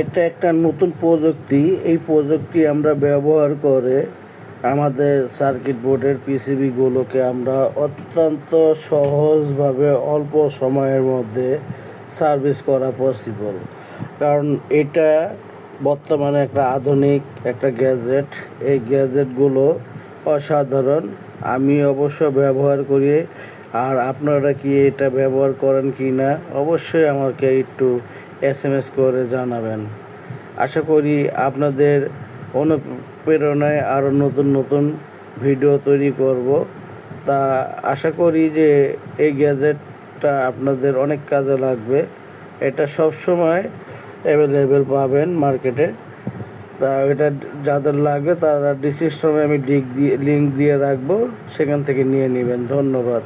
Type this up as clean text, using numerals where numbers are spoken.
এটা একটা নতুন প্রযুক্তি। এই প্রযুক্তি আমরা ব্যবহার করে আমাদের সার্কিট বোর্ডের পিসিবিগুলোকে আমরা অত্যন্ত সহজভাবে অল্প সময়ের মধ্যে সার্ভিস করা পসিবল। কারণ এটা বর্তমানে একটা আধুনিক একটা গ্যাজেট। এই গ্যাজেটগুলো অসাধারণ। আমি অবশ্য ব্যবহার করি। আর আপনারা কি এটা ব্যবহার করেন কি না অবশ্যই আমাকে একটু SMS করে জানাবেন। আশা করি আপনাদের অনুপ্রেরণায় আরও নতুন নতুন ভিডিও তৈরি করব। তা আশা করি যে এই গ্যাজেটটা আপনাদের অনেক কাজে লাগবে। এটা সবসময় অ্যাভেলেবেল পাবেন মার্কেটে। তা এটা যাদের লাগবে তারা ডিসক্রিপশনে আমি লিঙ্ক দিয়ে রাখবো, সেখান থেকে নিয়ে নেবেন। ধন্যবাদ।